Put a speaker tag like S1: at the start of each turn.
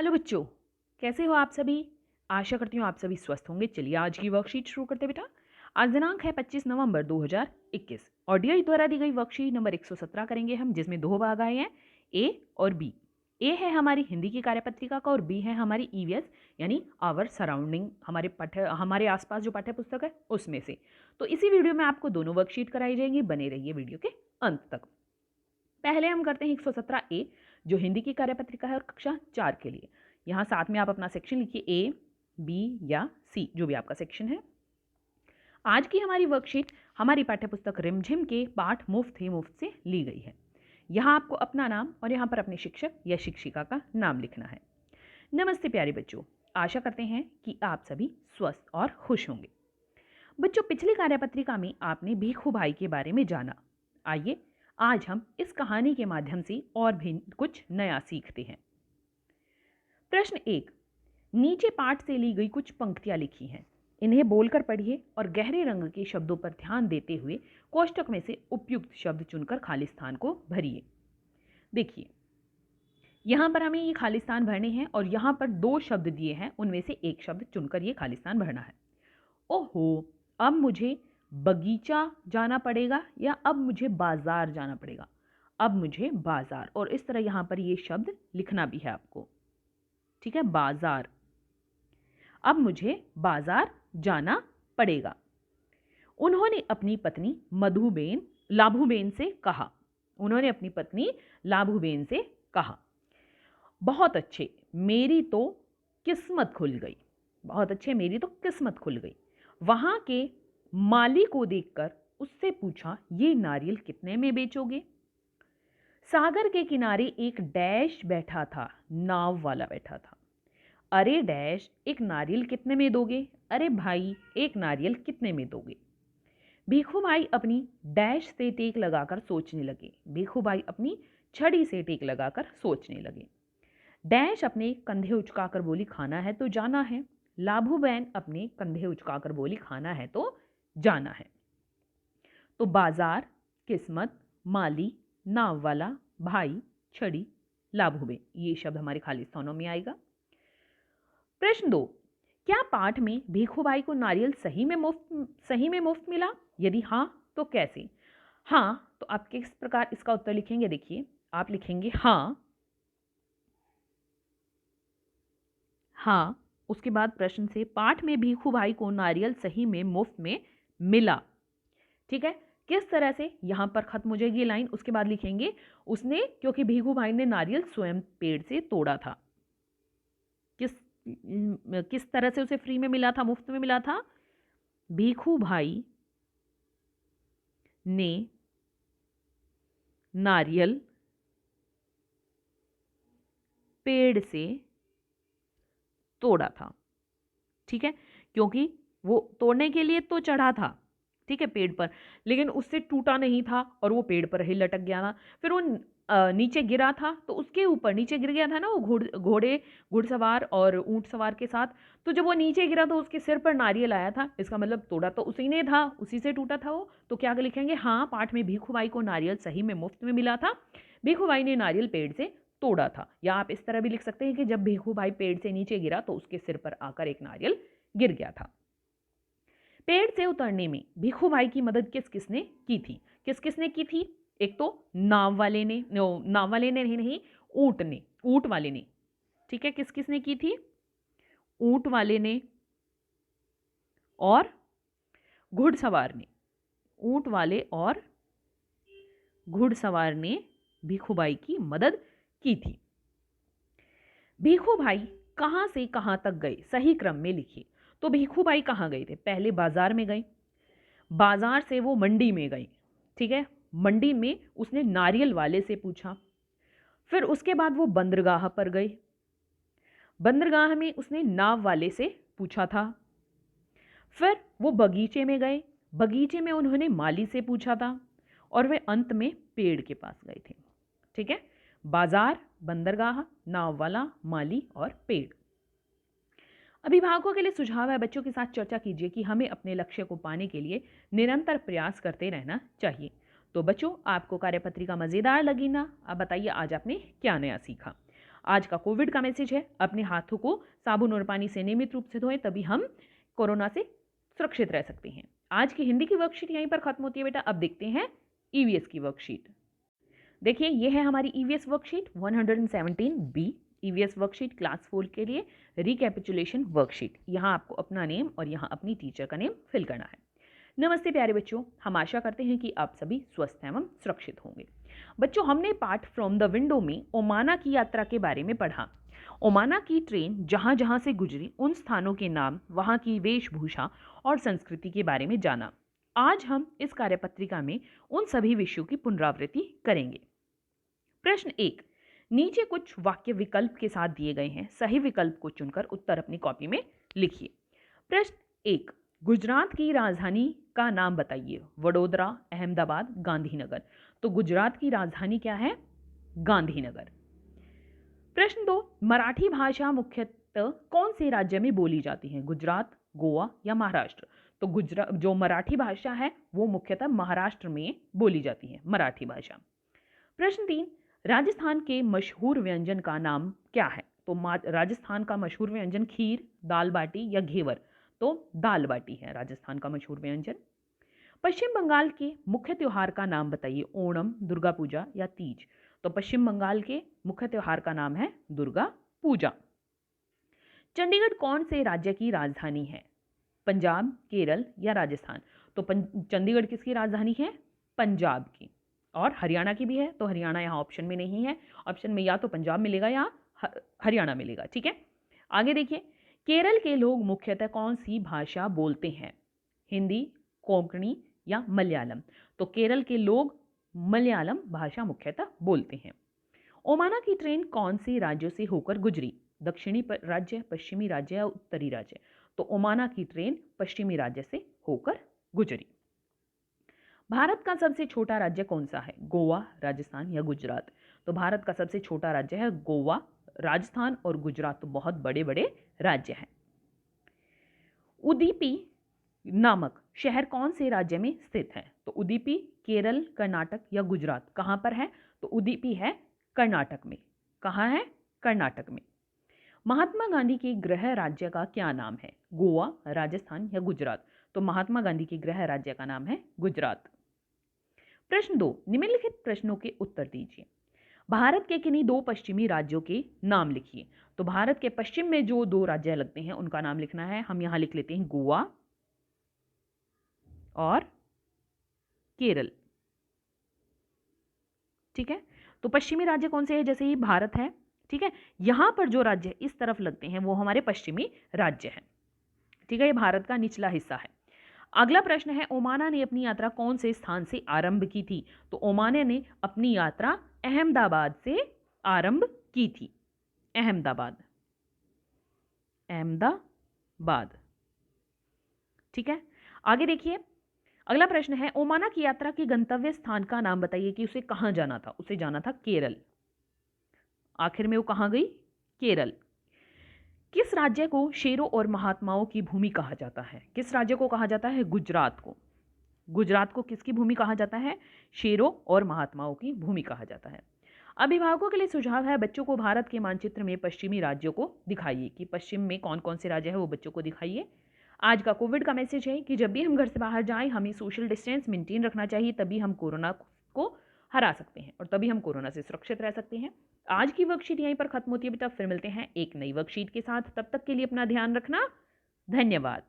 S1: Hello बच्चों, कैसे हो आप सभी। आशा करती हूँ आप सभी स्वस्थ होंगे। चलिए आज की वर्कशीट शुरू करते हैं बेटा। आज दिनांक है 25 नवंबर 2021 और डीआई द्वारा दी गई वर्कशीट नंबर 117 करेंगे हम, जिसमें दो भाग आए हैं, ए और बी। ए है हमारी हिंदी की कार्यपत्रिका का और बी है हमारी ईवीएस यानी आवर सराउंडिंग, हमारे आसपास जो पाठ्य पुस्तक है उसमें से। तो इसी वीडियो में आपको दोनों वर्कशीट कराई जाएंगी, बने रहिए वीडियो के अंत तक। पहले हम करते हैं 117 ए, जो हिंदी की कार्यपत्रिका है और कक्षा 4 के लिए। यहाँ साथ में आप अपना सेक्शन लिखिए, ए बी या सी, जो भी आपका सेक्शन है। आज की हमारी वर्कशीट हमारी पाठ्यपुस्तक रिमझिम के पाठ मुफ्त ही मुफ्त से ली गई है। यहाँ आपको अपना नाम और यहाँ पर अपने शिक्षक या शिक्षिका का नाम लिखना है। नमस्ते प्यारे बच्चों, आशा करते हैं कि आप सभी स्वस्थ और खुश होंगे। बच्चों, पिछली कार्यपत्रिका में आपने भीखू भाई के बारे में जाना। आइए आज हम इस कहानी के माध्यम से और भी कुछ नया सीखते हैं। प्रश्न 1, नीचे पाठ से ली गई कुछ पंक्तियां लिखी हैं, इन्हें बोलकर पढ़िए और गहरे रंग के शब्दों पर ध्यान देते हुए कोष्टक में से उपयुक्त शब्द चुनकर खाली स्थान को भरिए। देखिए, यहां पर हमें ये खाली स्थान भरने हैं और यहां पर दो शब्द दिए हैं, उनमें से एक शब्द चुनकर ये खाली स्थान भरना है। ओहो, अब मुझे बगीचा जाना पड़ेगा या अब मुझे बाजार जाना पड़ेगा? अब मुझे बाजार, और इस तरह यहां पर ये शब्द लिखना भी है आपको। ठीक है, बाजार। अब मुझे बाजार जाना पड़ेगा। उन्होंने अपनी पत्नी लाभूबेन से कहा। उन्होंने अपनी पत्नी लाभूबेन से कहा, बहुत अच्छे, मेरी तो किस्मत खुल गई। बहुत अच्छे, मेरी तो किस्मत खुल गई। वहां के माली को देखकर उससे पूछा, ये नारियल कितने में बेचोगे? सागर के किनारे एक डैश बैठा था, नाव वाला बैठा था। अरे डैश, एक नारियल कितने में दोगे? अरे भाई, एक नारियल कितने में दोगे? भीखू भाई अपनी डैश से टेक लगाकर सोचने लगे। भीखू भाई अपनी छड़ी से टेक लगाकर सोचने लगे। डैश अपने कंधे उचकाकर बोली, खाना है तो जाना है। लाभूबेन अपने कंधे उचकाकर बोली, खाना है तो जाना है। तो बाजार, किस्मत, माली, नाव वाला, भाई, छड़ी, लाभूबेन, ये शब्द हमारे खाली स्थानों में आएगा। प्रश्न 2, क्या पाठ में भीखू भाई को नारियल सही में मुफ्त मिला? यदि हाँ तो कैसे? हाँ तो आप किस प्रकार इसका उत्तर लिखेंगे? देखिए, आप लिखेंगे हाँ, हाँ, उसके बाद प्रश्न से पाठ में भीखू भाई को नारियल सही में मुफ्त में मिला। ठीक है, किस तरह से यहां पर खत्म हो जाएगी लाइन, उसके बाद लिखेंगे उसने, क्योंकि भीखू भाई ने नारियल स्वयं पेड़ से तोड़ा था। किस तरह से उसे फ्री में मिला था, मुफ्त में मिला था? भीखू भाई ने नारियल पेड़ से तोड़ा था। ठीक है, क्योंकि वो तोड़ने के लिए तो चढ़ा था, ठीक है, पेड़ पर, लेकिन उससे टूटा नहीं था और वो पेड़ पर ही लटक गया था। फिर वो नीचे गिरा था, तो उसके ऊपर नीचे गिर गया था ना वो घुड़सवार और ऊंट सवार के साथ। तो जब वो नीचे गिरा तो उसके सिर पर नारियल आया था, इसका मतलब तोड़ा तो उसी ने था, उसी से टूटा था वो। तो क्या लिखेंगे? हाँ, पाठ में भीखू भाई को नारियल सही में मुफ्त में मिला था। भीखू भाई ने नारियल पेड़ से तोड़ा था। या आप इस तरह भी लिख सकते हैं कि जब भीखू भाई पेड़ से नीचे गिरा तो उसके सिर पर आकर एक नारियल गिर गया था। पेड़ से उतरने में भीखू भाई की मदद किस किसने की थी? किस किसने की थी? एक तो नाव वाले ने नहीं, ऊंट वाले ने। ठीक है, किस किसने की थी? ऊंट वाले ने और घुड़सवार ने। ऊंट वाले और घुड़सवार ने भीखू भाई की मदद की थी। भीखू भाई कहां से कहां तक गए, सही क्रम में लिखिए। तो भीखू भाई कहां गए थे? पहले बाजार में गए, बाजार से वो मंडी में गए। ठीक है, मंडी में उसने नारियल वाले से पूछा। फिर उसके बाद वो बंदरगाह पर गए, बंदरगाह में उसने नाव वाले से पूछा था। फिर वो बगीचे में गए, बगीचे में उन्होंने माली से पूछा था और वे अंत में पेड़ के पास गए थे। ठीक है, बाजार, बंदरगाह, नाव वाला, माली और पेड़। अभिभावकों के लिए सुझाव है, बच्चों के साथ चर्चा कीजिए कि हमें अपने लक्ष्य को पाने के लिए निरंतर प्रयास करते रहना चाहिए। तो बच्चों, आपको कार्यपत्रिका मज़ेदार लगी ना? अब बताइए आज आपने क्या नया सीखा। आज का कोविड का मैसेज है, अपने हाथों को साबुन और पानी से नियमित रूप से धोएं, तभी हम कोरोना से सुरक्षित रह सकते हैं। आज की हिंदी की वर्कशीट यहीं पर खत्म होती है बेटा। अब देखते हैं ईवीएस की वर्कशीट। देखिए ये है हमारी EVS worksheet 117B। EVS worksheet class 4 के लिए रिकैपिचुलेशन वर्कशीट। यहाँ आपको अपना नेम और यहाँ अपनी टीचर का नेम फिल करना है। नमस्ते प्यारे बच्चों, हम आशा करते हैं कि आप सभी स्वस्थ एवं सुरक्षित होंगे। बच्चों, हमने पाठ फ्रॉम द विंडो में ओमाना की यात्रा के बारे में पढ़ा। ओमाना की ट्रेन जहां जहां से गुजरी उन स्थानों के नाम, वहां की वेशभूषा और संस्कृति के बारे में जाना। आज हम इस कार्यपत्रिका में उन सभी विषयों की पुनरावृत्ति करेंगे। प्रश्न 1, नीचे कुछ वाक्य विकल्प के साथ दिए गए हैं। सही विकल्प को चुनकर उत्तर अपनी कॉपी में लिखिए। प्रश्न 1, गुजरात की राजधानी का नाम बताइए। वडोदरा, अहमदाबाद, गांधीनगर। तो गुजरात की राजधानी क्या है? गांधीनगर। प्रश्न 2, मराठी भाषा मुख्यतः कौन से राज्य में बोली जाती है? गुजरात, गोवा या महाराष्ट्र? तो जो मराठी भाषा है वो मुख्यतः महाराष्ट्र में बोली जाती है, मराठी भाषा। प्रश्न 3, राजस्थान के मशहूर व्यंजन का नाम क्या है? तो राजस्थान का मशहूर व्यंजन खीर, दाल बाटी या घेवर? तो दाल बाटी है राजस्थान का मशहूर व्यंजन। पश्चिम बंगाल के मुख्य त्योहार का नाम बताइए। ओणम, दुर्गा पूजा या तीज? तो पश्चिम बंगाल के मुख्य त्योहार का नाम है दुर्गा पूजा। चंडीगढ़ कौन से राज्य की राजधानी है? पंजाब, केरल या राजस्थान? तो चंडीगढ़ किसकी राजधानी है? पंजाब की। और हरियाणा की भी है, तो हरियाणा यहाँ ऑप्शन में नहीं है। ऑप्शन में या तो पंजाब मिलेगा या हरियाणा मिलेगा। ठीक है, आगे देखिए। केरल के लोग मुख्यतः कौन सी भाषा बोलते हैं? हिंदी, कोंकणी या मलयालम? तो केरल के लोग मलयालम भाषा मुख्यतः बोलते हैं। ओमाना की ट्रेन कौन से राज्यों से होकर गुजरी? दक्षिणी राज्य, पश्चिमी राज्य या उत्तरी राज्य? तो ओमाना की ट्रेन पश्चिमी राज्य से होकर गुजरी। भारत का सबसे छोटा राज्य कौन सा है? गोवा, राजस्थान या गुजरात? तो भारत का सबसे छोटा राज्य है गोवा। राजस्थान और गुजरात तो बहुत बड़े बड़े राज्य हैं। उदुपी नामक शहर कौन से राज्य में स्थित है? तो उदुपी केरल, कर्नाटक या गुजरात? कहां पर है? तो उदुपी है कर्नाटक में। कहां है? कर्नाटक में। महात्मा गांधी के गृह राज्य का क्या नाम है? गोवा, राजस्थान या गुजरात? तो महात्मा गांधी के गृह राज्य का नाम है गुजरात। प्रश्न 2, निम्नलिखित प्रश्नों के उत्तर दीजिए। भारत के किन्हीं 2 पश्चिमी राज्यों के नाम लिखिए। तो भारत के पश्चिम में जो 2 राज्य लगते हैं उनका नाम लिखना है। हम यहां लिख लेते हैं गोवा और केरल। ठीक है, तो पश्चिमी राज्य कौन से हैं? जैसे ही भारत है, ठीक है, यहां पर जो राज्य इस तरफ लगते हैं वो हमारे पश्चिमी राज्य हैं। ठीक है, ये भारत का निचला हिस्सा है। अगला प्रश्न है, ओमाना ने अपनी यात्रा कौन से स्थान से आरंभ की थी? तो ओमाना ने अपनी यात्रा अहमदाबाद से आरंभ की थी। अहमदाबाद, अहमदाबाद। ठीक है, आगे देखिए। अगला प्रश्न है, ओमाना की यात्रा के गंतव्य स्थान का नाम बताइए कि उसे कहां जाना था? उसे जाना था केरल। आखिर में वो कहां गई? केरल। किस राज्य को शेरों और महात्माओं की भूमि कहा जाता है? किस राज्य को कहा जाता है? गुजरात को। गुजरात को किसकी भूमि कहा जाता है? शेरों और महात्माओं की भूमि कहा जाता है। अभिभावकों के लिए सुझाव है, बच्चों को भारत के मानचित्र में पश्चिमी राज्यों को दिखाइए कि पश्चिम में कौन कौन से राज्य है वो बच्चों को दिखाइए। आज का कोविड का मैसेज है कि जब भी हम घर से बाहर जाएं हमें सोशल डिस्टेंस मेंटेन रखना चाहिए, तभी हम कोरोना को हरा सकते हैं और तभी हम कोरोना से सुरक्षित रह सकते हैं। आज की वर्कशीट यहीं पर खत्म होती है बेटा। फिर मिलते हैं एक नई वर्कशीट के साथ। तब तक के लिए अपना ध्यान रखना। धन्यवाद।